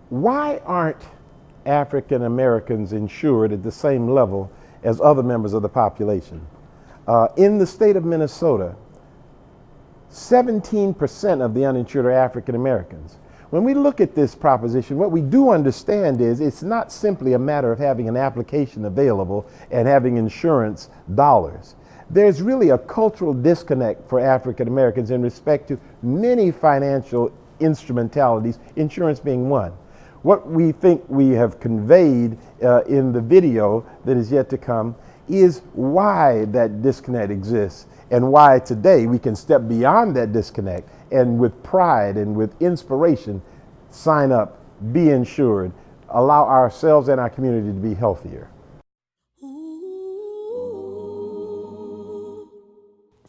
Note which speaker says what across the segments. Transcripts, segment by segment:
Speaker 1: Why aren't African Americans insured at the same level as other members of the population? In the state of Minnesota, 17% of the uninsured are African Americans. When we look at this proposition, what we do understand is it's not simply a matter of having an application available and having insurance dollars. There's really a cultural disconnect for African Americans in respect to many financial instrumentalities, insurance being one. What we think we have conveyed in the video that is yet to come is why that disconnect exists and why today we can step beyond that disconnect and with pride and with inspiration sign up, be insured, allow ourselves and our community to be healthier.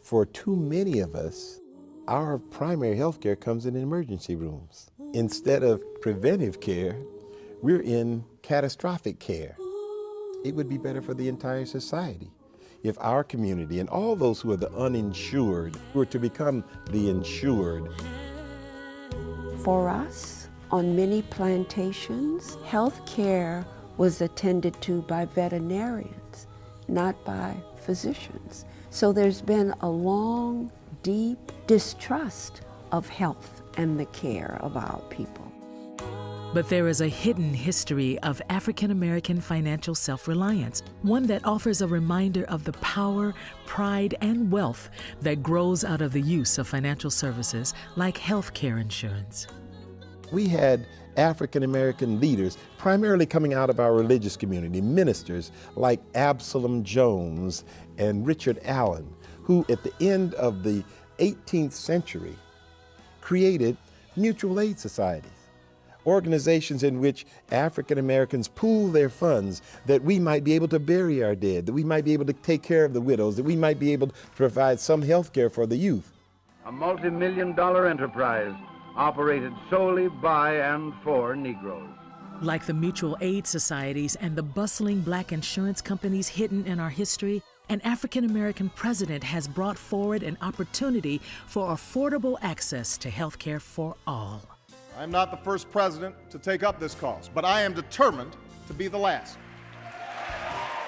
Speaker 1: For too many of us, our primary health care comes in emergency rooms. Instead of preventive care, we're in catastrophic care. It would be better for the entire society if our community and all those who are the uninsured were to become the insured.
Speaker 2: For us, on many plantations, health care was attended to by veterinarians, not by physicians. So there's been a long, deep distrust of health and the care of our people.
Speaker 3: But there is a hidden history of African American financial self-reliance, one that offers a reminder of the power, pride, and wealth that grows out of the use of financial services like health care insurance.
Speaker 1: We had African American leaders, primarily coming out of our religious community, ministers like Absalom Jones and Richard Allen, who at the end of the 18th century created mutual aid societies, organizations in which African Americans pool their funds that we might be able to bury our dead, that we might be able to take care of the widows, that we might be able to provide some health care for the youth.
Speaker 4: A multi-million-dollar enterprise operated solely by and for Negroes.
Speaker 3: Like the mutual aid societies and the bustling black insurance companies hidden in our history, an African American president has brought forward an opportunity for affordable access to health care for all.
Speaker 5: I'm not the first president to take up this cause, but I am determined to be the last.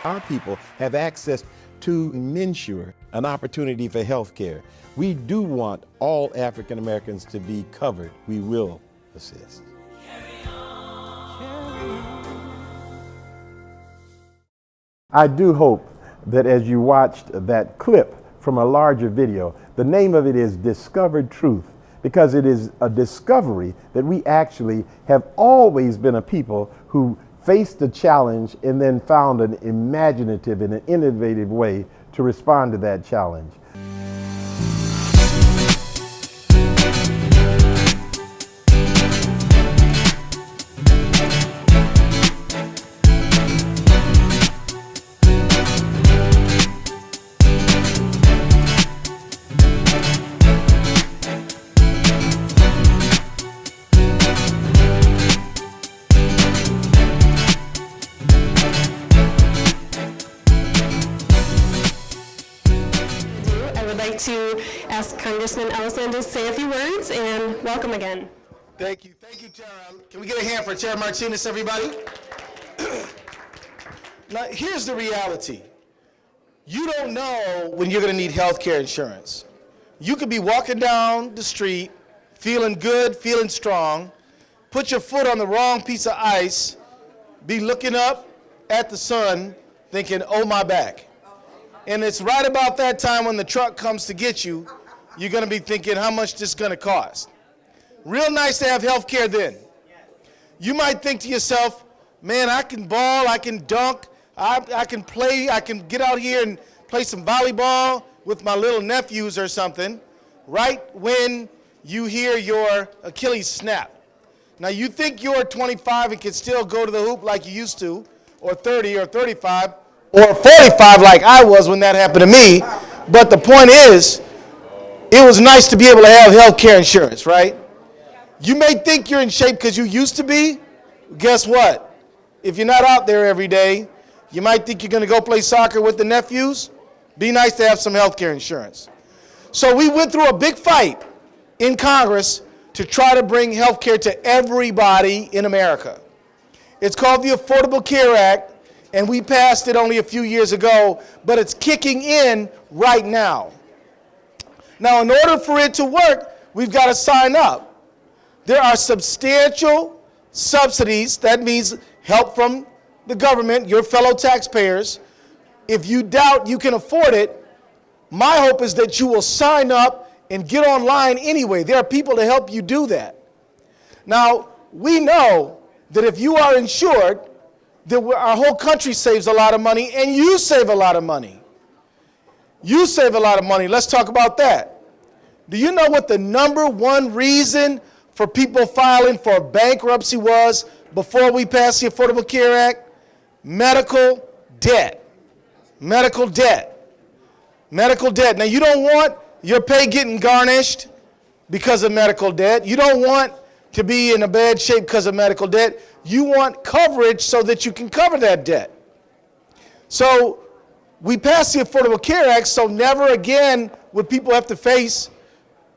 Speaker 1: Our people have access to MNsure, an opportunity for health care. We do want all African Americans to be covered. We will assist. I do hope that as you watched that clip from a larger video, the name of it is Discovered Truth, because it is a discovery that we actually have always been a people who faced the challenge and then found an imaginative and an innovative way to respond to that challenge.
Speaker 6: To ask Congressman Ellison to say a few words, and welcome again.
Speaker 7: Thank you, Tara. Can we get a hand for Chair Martinez, everybody? Now, here's the reality. You don't know when you're going to need health care insurance. You could be walking down the street, feeling good, feeling strong, put your foot on the wrong piece of ice, be looking up at the sun, thinking, oh, my back. And it's right about that time when the truck comes to get you, you're going to be thinking, how much this is going to cost? Real nice to have health care then. You might think to yourself, man, I can ball, I can dunk, I can play, I can get out here and play some volleyball with my little nephews or something, right when you hear your Achilles snap. Now you think you're 25 and can still go to the hoop like you used to, or 30 or 35, or 45 like I was when that happened to me. But the point is, it was nice to be able to have health care insurance, right? You may think you're in shape because you used to be. Guess what? If you're not out there every day, you might think you're going to go play soccer with the nephews. Be nice to have some health care insurance. So we went through a big fight in Congress to try to bring health care to everybody in America. It's called the Affordable Care Act, and we passed it only a few years ago, but it's kicking in right now. Now, in order for it to work, we've got to sign up. There are substantial subsidies, that means help from the government, your fellow taxpayers. If you doubt you can afford it, my hope is that you will sign up and get online anyway. There are people to help you do that. Now, we know that if you are insured, that our whole country saves a lot of money, and you save a lot of money. You save a lot of money. Let's talk about that. Do you know what the #1 reason for people filing for bankruptcy was before we passed the Affordable Care Act? Medical debt. Medical debt. Medical debt. Now, you don't want your pay getting garnished because of medical debt. You don't want to be in a bad shape because of medical debt. You want coverage so that you can cover that debt. So we passed the Affordable Care Act, so never again would people have to face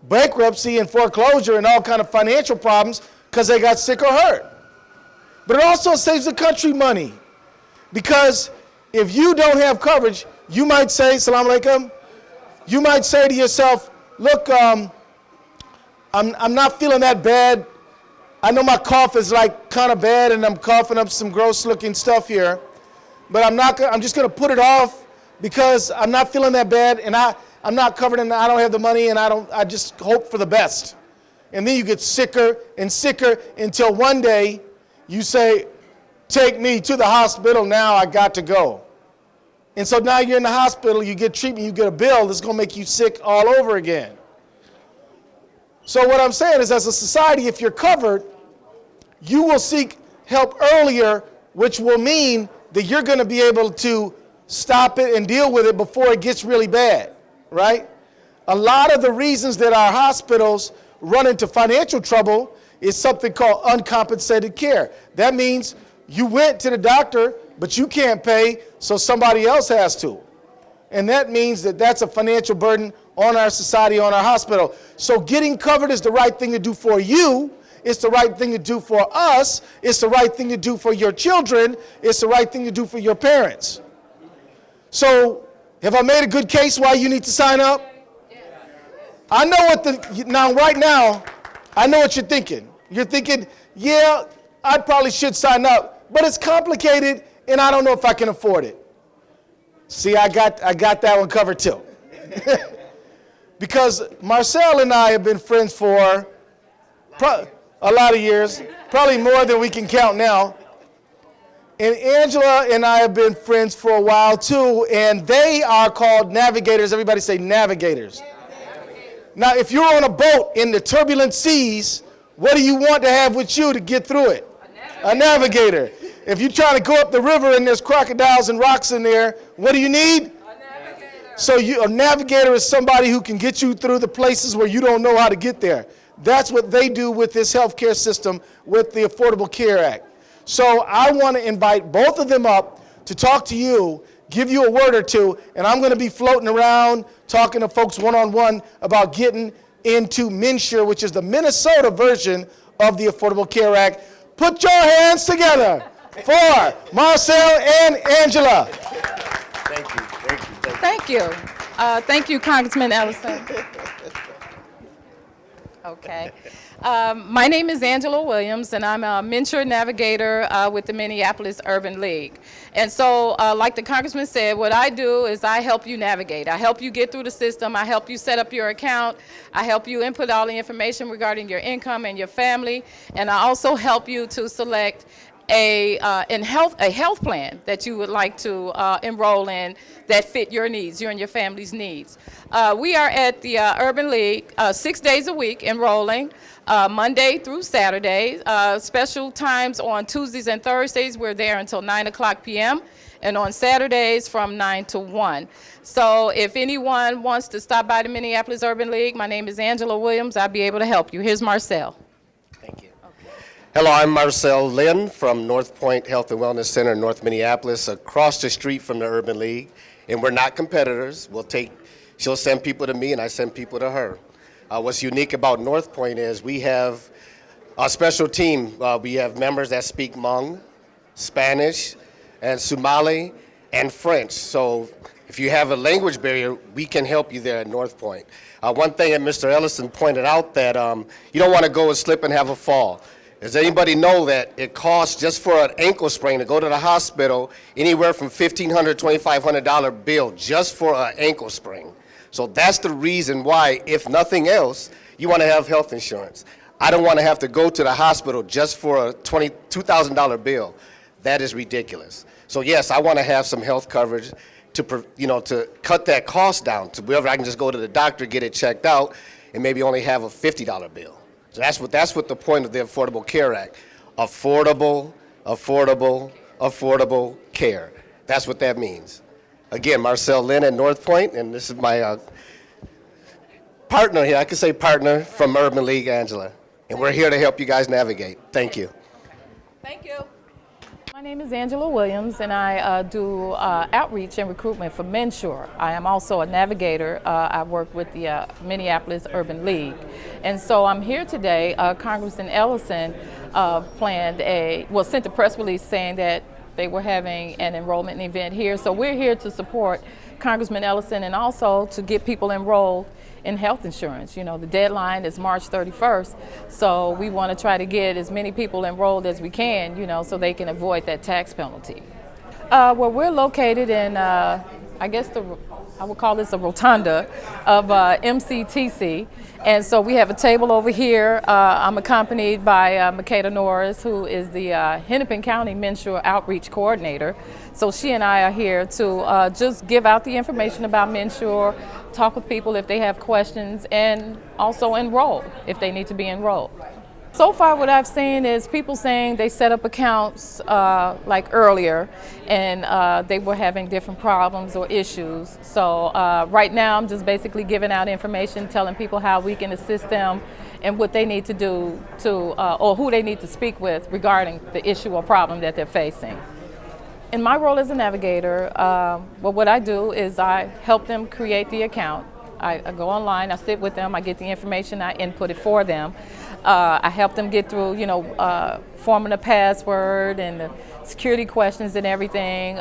Speaker 7: bankruptcy and foreclosure and all kind of financial problems because they got sick or hurt. But it also saves the country money, because if you don't have coverage, you might say, Salaam Alaikum, you might say to yourself, look, I'm not feeling that bad. I know my cough is like kind of bad and I'm coughing up some gross looking stuff here, but I'm just going to put it off because I'm not feeling that bad, and I'm not covered and I don't have the money, and I just hope for the best. And then you get sicker and sicker until one day you say, take me to the hospital now, I got to go. And so now you're in the hospital, you get treatment, you get a bill that's going to make you sick all over again. So what I'm saying is, as a society, if you're covered, you will seek help earlier, which will mean that you're going to be able to stop it and deal with it before it gets really bad, right? A lot of the reasons that our hospitals run into financial trouble is something called uncompensated care. That means you went to the doctor, but you can't pay, so somebody else has to. And that means that that's a financial burden on our society, on our hospital. So getting covered is the right thing to do for you. It's the right thing to do for us. It's the right thing to do for your children. It's the right thing to do for your parents. So have I made a good case why you need to sign up? I know right now, I know what you're thinking. You're thinking, yeah, I probably should sign up, but it's complicated and I don't know if I can afford it. See, I got that one covered too. Because Marcel and I have been friends for a lot of years, probably more than we can count now. And Angela and I have been friends for a while too, and they are called navigators. Everybody say navigators. Now, if you're on a boat in the turbulent seas, what do you want to have with you to get through it? A navigator. If you're trying to go up the river and there's crocodiles and rocks in there, what do you need? So a navigator is somebody who can get you through the places where you don't know how to get there. That's what they do with this healthcare system with the Affordable Care Act. So I want to invite both of them up to talk to you, give you a word or two, and I'm going to be floating around talking to folks one-on-one about getting into MNsure, which is the Minnesota version of the Affordable Care Act. Put your hands together for Marcel and Angela.
Speaker 8: Thank you.
Speaker 9: Thank you. Thank you, Congressman Ellison. Okay. My name is Angela Williams, and I'm a MNsure navigator with the Minneapolis Urban League. And so, like the Congressman said, what I do is I help you navigate. I help you get through the system. I help you set up your account. I help you input all the information regarding your income and your family. And I also help you to select a health plan that you would like to enroll in that fit your needs, you and your family's needs. We are at the Urban League 6 days a week enrolling, Monday through Saturday. Special times on Tuesdays and Thursdays, we're there until 9:00 p.m. and on Saturdays from 9 to 1. So if anyone wants to stop by the Minneapolis Urban League, my name is Angela Williams. I'll be able to help you. Here's Marcel.
Speaker 8: Thank you. Hello, I'm Marcel Lynn from North Point Health and Wellness Center in North Minneapolis, across the street from the Urban League. And we're not competitors. She'll send people to me and I send people to her. What's unique about North Point is we have a special team. We have members that speak Hmong, Spanish, and Somali, and French. So if you have a language barrier, we can help you there at North Point. One thing that Mr. Ellison pointed out that you don't want to go and slip and have a fall. Does anybody know that it costs just for an ankle sprain to go to the hospital anywhere from $1,500 to $2,500 bill just for an ankle sprain? So that's the reason why, if nothing else, you want to have health insurance. I don't want to have to go to the hospital just for a $2,000 bill. That is ridiculous. So yes, I want to have some health coverage to cut that cost down to wherever I can just go to the doctor, get it checked out, and maybe only have a $50 bill. So that's what the point of the Affordable Care Act. Affordable, affordable, affordable care. That's what that means. Again, Marcel Lynn at North Point, and this is my partner here. I can say partner from Urban League, Angela. And we're here to help you guys navigate. Thank you.
Speaker 9: Thank you. My name is Angela Williams, and I do outreach and recruitment for MNsure. I am also a navigator. I work with the Minneapolis Urban League. And so I'm here today. Congressman Ellison sent a press release saying that they were having an enrollment event here. So we're here to support Congressman Ellison and also to get people enrolled in health insurance. You know, the deadline is March 31st, so we want to try to get as many people enrolled as we can, so they can avoid that tax penalty. Well, we're located in, I guess I would call this a rotunda of MCTC. And so we have a table over here. I'm accompanied by Makeda Norris, who is the Hennepin County MNsure Outreach Coordinator. So she and I are here to just give out the information about MNsure, talk with people if they have questions, and also enroll if they need to be enrolled. So far what I've seen is people saying they set up accounts like earlier and they were having different problems or issues. So right now I'm just basically giving out information, telling people how we can assist them and what they need to do or who they need to speak with regarding the issue or problem that they're facing. In my role as a navigator, what I do is I help them create the account. I go online, I sit with them, I get the information, I input it for them. I help them get through, forming a password and the security questions and everything,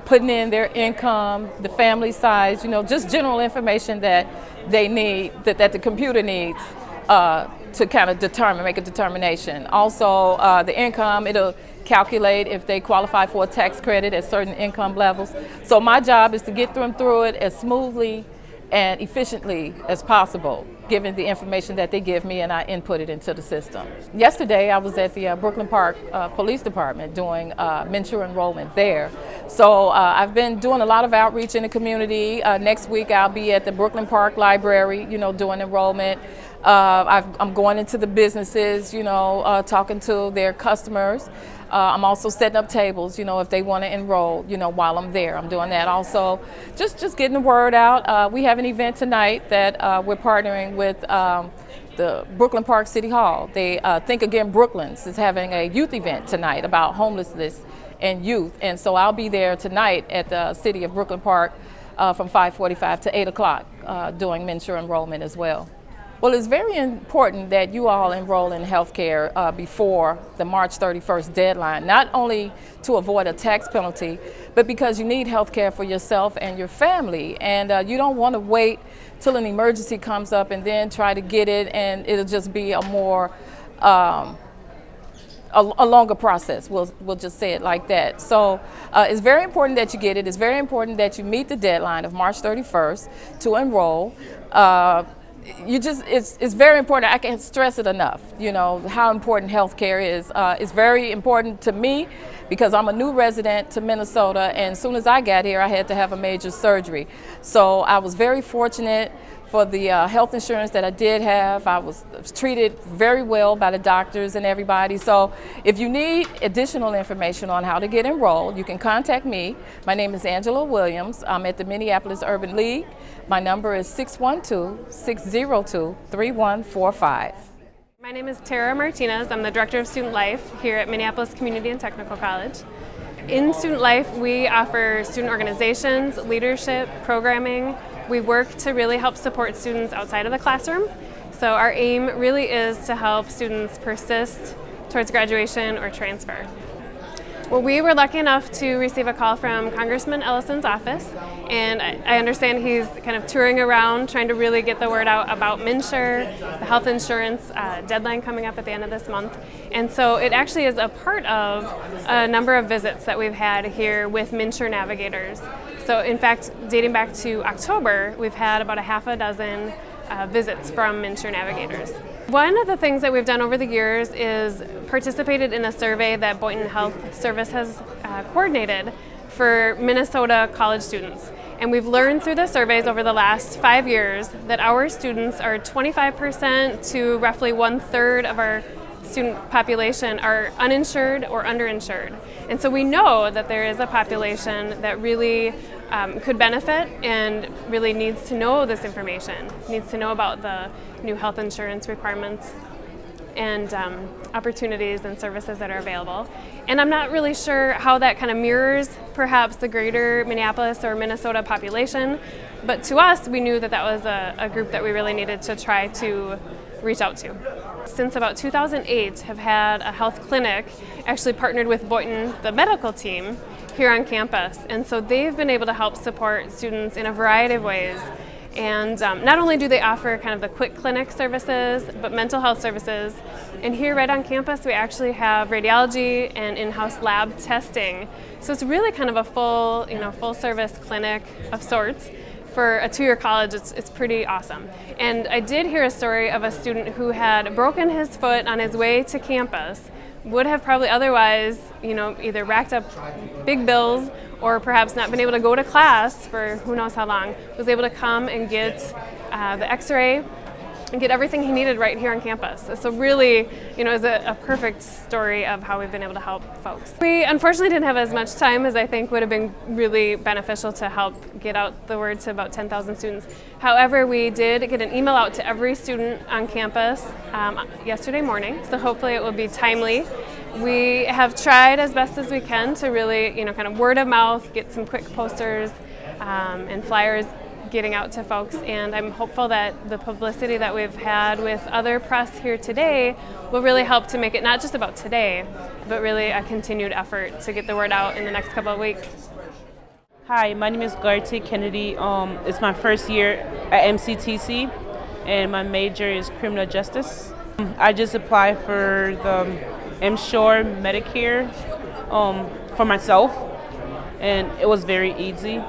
Speaker 9: putting in their income, the family size, just general information that they need, that the computer needs to kind of make a determination. Also, the income, it'll calculate if they qualify for a tax credit at certain income levels. So my job is to get them through it as smoothly and efficiently as possible, given the information that they give me and I input it into the system. Yesterday I was at the Brooklyn Park Police Department doing MNsure enrollment there. So I've been doing a lot of outreach in the community. Next week I'll be at the Brooklyn Park Library, doing enrollment. I'm going into the businesses, talking to their customers. I'm also setting up tables, if they want to enroll, while I'm there. I'm doing that also. Just getting the word out. We have an event tonight that we're partnering with the Brooklyn Park City Hall. They Think Again Brooklyns is having a youth event tonight about homelessness and youth. And so I'll be there tonight at the City of Brooklyn Park from 5:45 to 8 o'clock doing MNsure enrollment as well. Well, it's very important that you all enroll in healthcare before the March 31st deadline, not only to avoid a tax penalty, but because you need healthcare for yourself and your family. And you don't want to wait till an emergency comes up and then try to get it, and it'll just be a more a longer process. We'll just say it like that. So it's very important that you get it. It's very important that you meet the deadline of March 31st to enroll. It's very important. I can't stress it enough, how important healthcare is. It's very important to me because I'm a new resident to Minnesota, and as soon as I got here, I had to have a major surgery. So I was very fortunate for the health insurance that I did have. I was treated very well by the doctors and everybody. So if you need additional information on how to get enrolled, you can contact me. My name is Angela Williams. I'm at the Minneapolis Urban League. My number is 612-602-3145.
Speaker 6: My name is Tara Martinez. I'm the Director of Student Life here at Minneapolis Community and Technical College. In Student Life, we offer student organizations, leadership, programming. We work to really help support students outside of the classroom. So our aim really is to help students persist towards graduation or transfer. Well, we were lucky enough to receive a call from Congressman Ellison's office, and I understand he's kind of touring around trying to really get the word out about MNsure, the health insurance deadline coming up at the end of this month. And so it actually is a part of a number of visits that we've had here with MNsure navigators. So in fact, dating back to October, we've had about a half a dozen visits from MNsure navigators. One of the things that we've done over the years is participated in a survey that Boynton Health Service has coordinated for Minnesota college students. And we've learned through the surveys over the last 5 years that our students are 25% to roughly 1/3 of our student population are uninsured or underinsured. And so we know that there is a population that really could benefit and really needs to know this information, needs to know about the new health insurance requirements and opportunities and services that are available. And I'm not really sure how that kind of mirrors perhaps the greater Minneapolis or Minnesota population, but to us we knew that that was a group that we really needed to try to reach out to. Since about 2008 have had a health clinic actually partnered with Boynton, the medical team, here on campus. And so they've been able to help support students in a variety of ways. And not only do they offer kind of the quick clinic services, but mental health services. And here right on campus, we actually have radiology and in-house lab testing. So it's really kind of a full service clinic of sorts. For a 2-year college, it's pretty awesome. And I did hear a story of a student who had broken his foot on his way to campus, would have probably otherwise, either racked up big bills or perhaps not been able to go to class for who knows how long, was able to come and get the x-ray and get everything he needed right here on campus. So really, is a perfect story of how we've been able to help folks. We unfortunately didn't have as much time as I think would have been really beneficial to help get out the word to about 10,000 students. However, we did get an email out to every student on campus yesterday morning, so hopefully it will be timely. We have tried as best as we can to really, kind of word of mouth, get some quick posters and flyers getting out to folks, and I'm hopeful that the publicity that we've had with other press here today will really help to make it not just about today, but really a continued effort to get the word out in the next couple of weeks.
Speaker 10: Hi, my name is Garty Kennedy. It's my first year at MCTC, and my major is criminal justice. I just applied for the MNsure Medicare for myself, and it was very easy.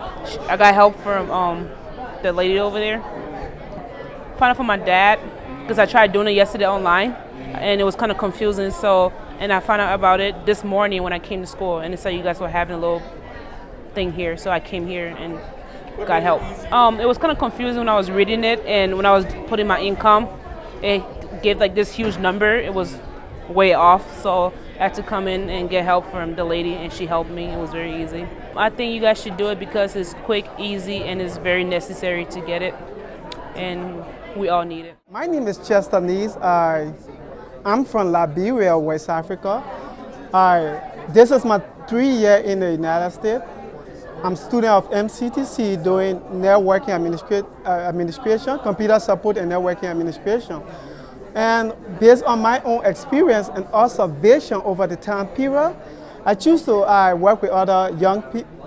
Speaker 10: I got help from the lady over there. Found out from my dad because I tried doing it yesterday online and it was kind of confusing. And I found out about it this morning when I came to school, and it said you guys were having a little thing here, so I came here and got help. It was kind of confusing when I was reading it, and when I was putting my income, it gave like this huge number. It was way off, so I had to come in and get help from the lady, and she helped me. It was very easy. I think you guys should do it because it's quick, easy, and it's very necessary to get it, and we all need it.
Speaker 11: My name is Chester Nees. I'm from Liberia, West Africa. This is my 3 year in the United States. I'm a student of MCTC doing networking administration, computer support and networking administration. And based on my own experience and observation over the time period, I choose to work with other young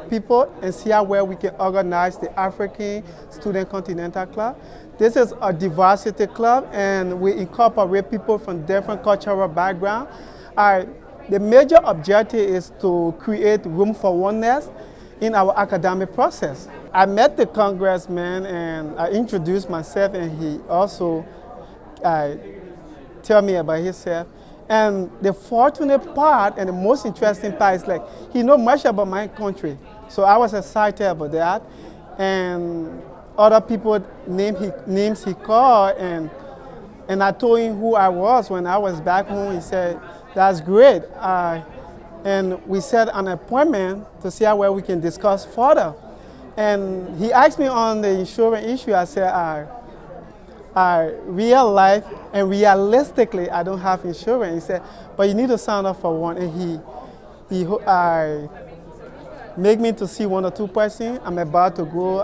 Speaker 11: people and see how well we can organize the African Student Continental Club. This is a diversity club, and we incorporate people from different cultural backgrounds. The major objective is to create room for oneness in our academic process. I met the congressman and I introduced myself, and he also tell me about himself. And the fortunate part and the most interesting part is he knows much about my country. So I was excited about that. And other people names he called, and I told him who I was when I was back home. He said, that's great. And we set an appointment to see how well we can discuss further. And he asked me on the insurance issue. I said, real life and realistically, I don't have insurance. He said, but you need to sign up for one. And make me to see 1 or 2 persons. I'm about to go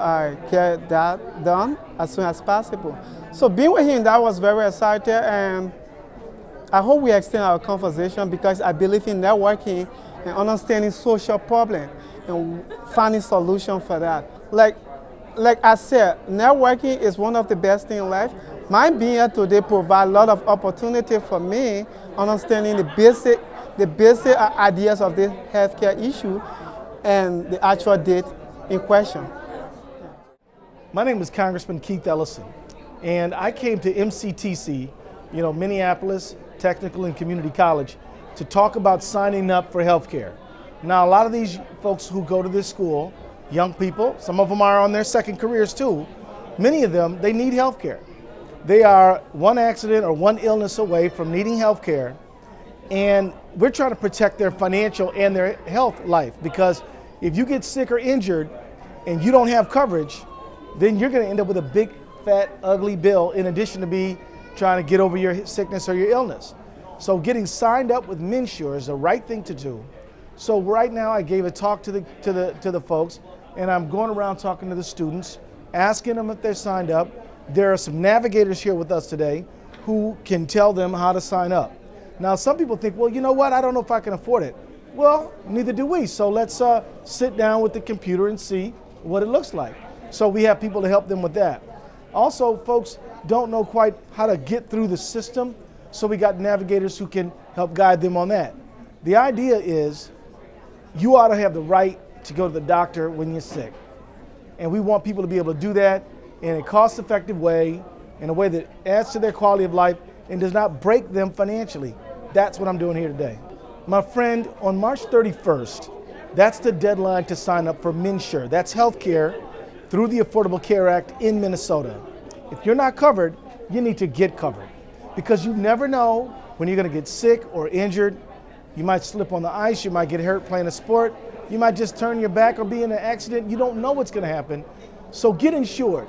Speaker 11: get that done as soon as possible. So being with him, that was very exciting, and I hope we extend our conversation because I believe in networking and understanding social problems and finding solutions for that. Like I said, networking is one of the best things in life. My being here today provides a lot of opportunity for me, understanding the basic ideas of this healthcare issue and the actual date in question.
Speaker 12: My name is Congressman Keith Ellison, and I came to MCTC, Minneapolis Technical and Community College, to talk about signing up for healthcare. Now, a lot of these folks who go to this school, young people, some of them are on their second careers too, many of them, they need healthcare. They are one accident or one illness away from needing healthcare, and we're trying to protect their financial and their health life, because if you get sick or injured and you don't have coverage, then you're going to end up with a big, fat, ugly bill in addition to be trying to get over your sickness or your illness. So getting signed up with MNsure is the right thing to do. So right now I gave a talk to the folks, and I'm going around talking to the students, asking them if they're signed up. There are some navigators here with us today who can tell them how to sign up. Now, some people think, well, you know what, I don't know if I can afford it. Well, neither do we. So let's sit down with the computer and see what it looks like. So we have people to help them with that. Also, folks don't know quite how to get through the system, so we got navigators who can help guide them on that. The idea is you ought to have the right to go to the doctor when you're sick. And we want people to be able to do that in a cost-effective way, in a way that adds to their quality of life and does not break them financially. That's what I'm doing here today. My friend, on March 31st, that's the deadline to sign up for MNsure. That's healthcare through the Affordable Care Act in Minnesota. If you're not covered, you need to get covered, because you never know when you're going to get sick or injured. You might slip on the ice, you might get hurt playing a sport, you might just turn your back or be in an accident. You don't know what's going to happen. So get insured.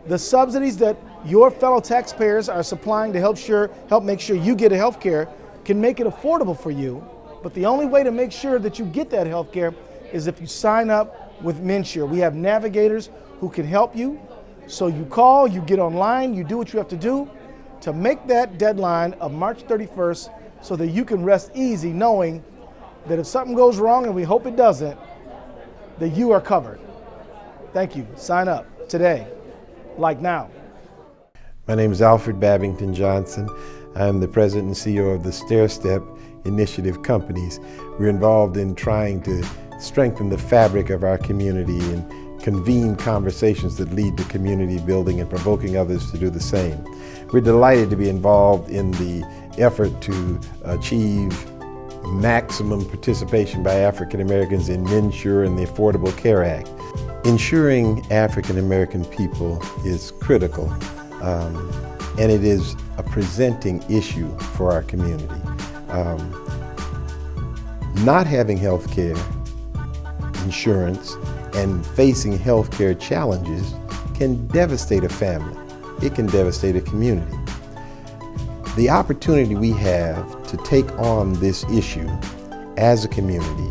Speaker 12: The subsidies that your fellow taxpayers are supplying to help make sure you get health care can make it affordable for you. But the only way to make sure that you get that health care is if you sign up with MNsure. We have navigators who can help you. So you call, you get online, you do what you have to do to make that deadline of March 31st so that you can rest easy knowing that if something goes wrong, and we hope it doesn't, that you are covered. Thank you. Sign up today, like now.
Speaker 1: My name is Alfred Babington Johnson. I'm the president and CEO of the Stair-Step Initiative Companies. We're involved in trying to strengthen the fabric of our community and convene conversations that lead to community building and provoking others to do the same. We're delighted to be involved in the effort to achieve maximum participation by African Americans in MNsure and the Affordable Care Act. Ensuring African American people is critical, and it is a presenting issue for our community. Not having health care insurance and facing health care challenges can devastate a family. It can devastate a community. The opportunity we have to take on this issue as a community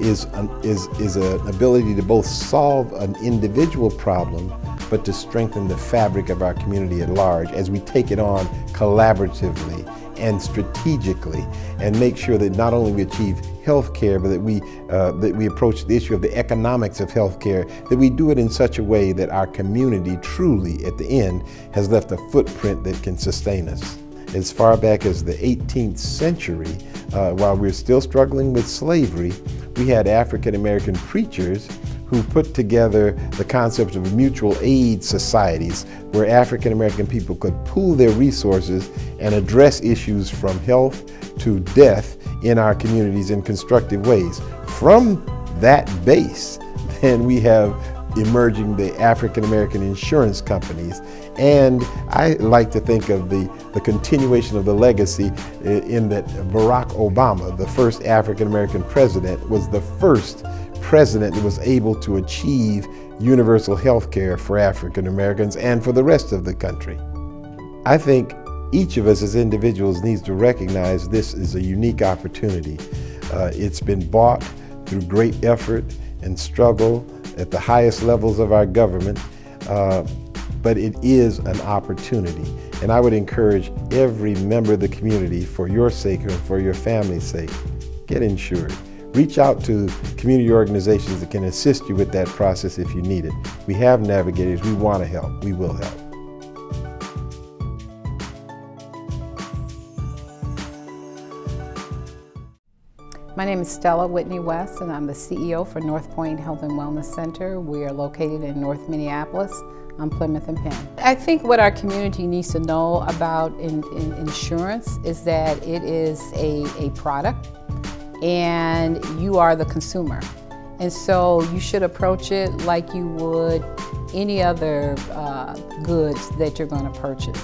Speaker 1: is an ability to both solve an individual problem, but to strengthen the fabric of our community at large as we take it on collaboratively and strategically, and make sure that not only we achieve health care, but that we approach the issue of the economics of health care, that we do it in such a way that our community truly, at the end, has left a footprint that can sustain us. As far back as the 18th century, while we're still struggling with slavery, we had African American preachers who put together the concept of mutual aid societies where African American people could pool their resources and address issues from health to death in our communities in constructive ways. From that base, then we have emerging the African American insurance companies. And I like to think of the continuation of the legacy in that Barack Obama, the first African American president, was the first president that was able to achieve universal health care for African Americans and for the rest of the country. I think each of us as individuals needs to recognize this is a unique opportunity. It's been bought through great effort and struggle at the highest levels of our government, but it is an opportunity. And I would encourage every member of the community, for your sake and for your family's sake, get insured. Reach out to community organizations that can assist you with that process if you need it. We have navigators. We want to help. We will help.
Speaker 13: My name is Stella Whitney West, and I'm the CEO for North Point Health and Wellness Center. We are located in North Minneapolis on Plymouth and Penn. I think what our community needs to know about insurance is that it is a product, and you are the consumer. And so you should approach it like you would any other goods that you're going to purchase.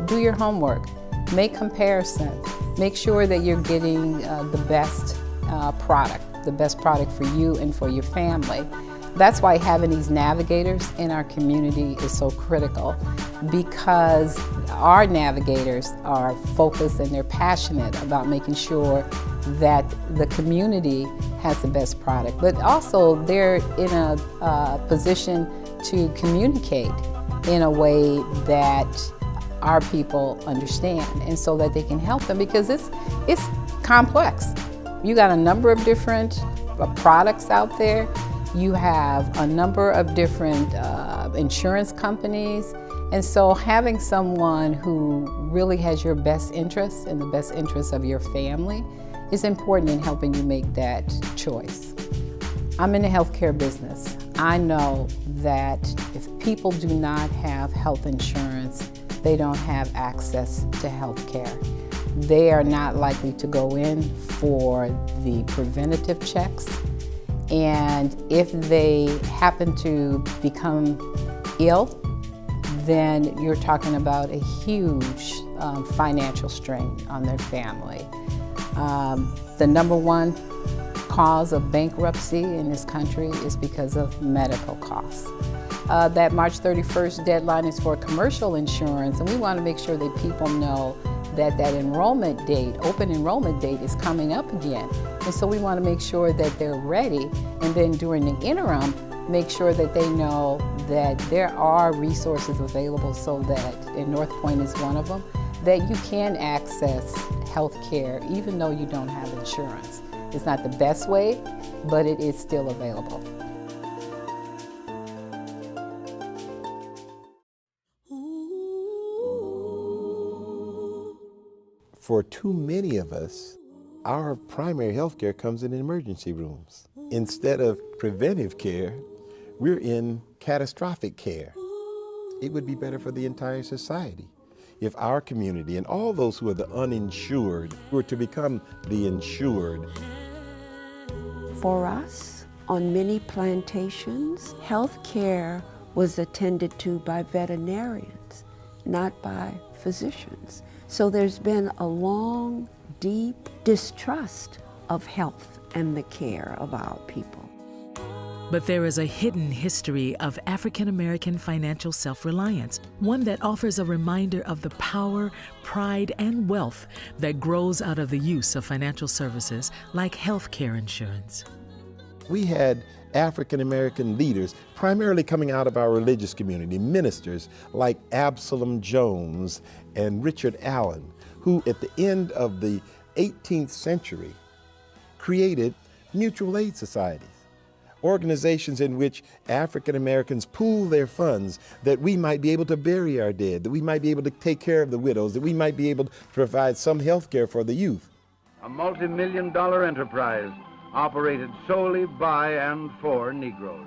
Speaker 13: Do your homework. Make comparisons. Make sure that you're getting the best product for you and for your family. That's why having these navigators in our community is so critical, because our navigators are focused and they're passionate about making sure that the community has the best product, but also they're in a position to communicate in a way that our people understand, and so that they can help them, because it's complex. You got a number of different products out there. You have a number of different insurance companies, and so having someone who really has your best interests and the best interests of your family is important in helping you make that choice. I'm in the healthcare business. I know that if people do not have health insurance, they don't have access to health care. They are not likely to go in for the preventative checks. And if they happen to become ill, then you're talking about a huge financial strain on their family. The number one cause of bankruptcy in this country is because of medical costs. That March 31st deadline is for commercial insurance, and we want to make sure that people know that enrollment date, open enrollment date, is coming up again. And so we want to make sure that they're ready, and then during the interim, make sure that they know that there are resources available, so that, and North Point is one of them, that you can access health care even though you don't have insurance. It's not the best way, but it is still available.
Speaker 1: For too many of us, our primary health care comes in emergency rooms. Instead of preventive care, we're in catastrophic care. It would be better for the entire society if our community and all those who are the uninsured were to become the insured.
Speaker 2: For us, on many plantations, health care was attended to by veterinarians, not by physicians. So there's been a long, deep distrust of health and the care of our people.
Speaker 3: But there is a hidden history of African American financial self-reliance, one that offers a reminder of the power, pride, and wealth that grows out of the use of financial services like health care insurance.
Speaker 1: We had African American leaders, primarily coming out of our religious community, ministers like Absalom Jones and Richard Allen, who at the end of the 18th century created mutual aid societies, organizations in which African Americans pool their funds that we might be able to bury our dead, that we might be able to take care of the widows, that we might be able to provide some health care for the youth.
Speaker 4: A multi-million-dollar enterprise operated solely by and for Negroes.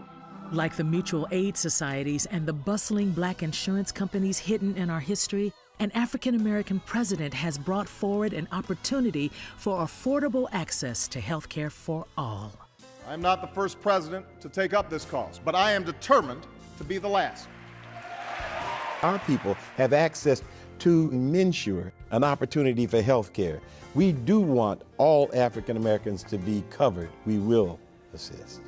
Speaker 3: Like the mutual aid societies and the bustling black insurance companies hidden in our history, an African American president has brought forward an opportunity for affordable access to health care for all.
Speaker 5: I'm not the first president to take up this cause, but I am determined to be the last.
Speaker 1: Our people have access to MNsure, an opportunity for health care. We do want all African Americans to be covered. We will assist.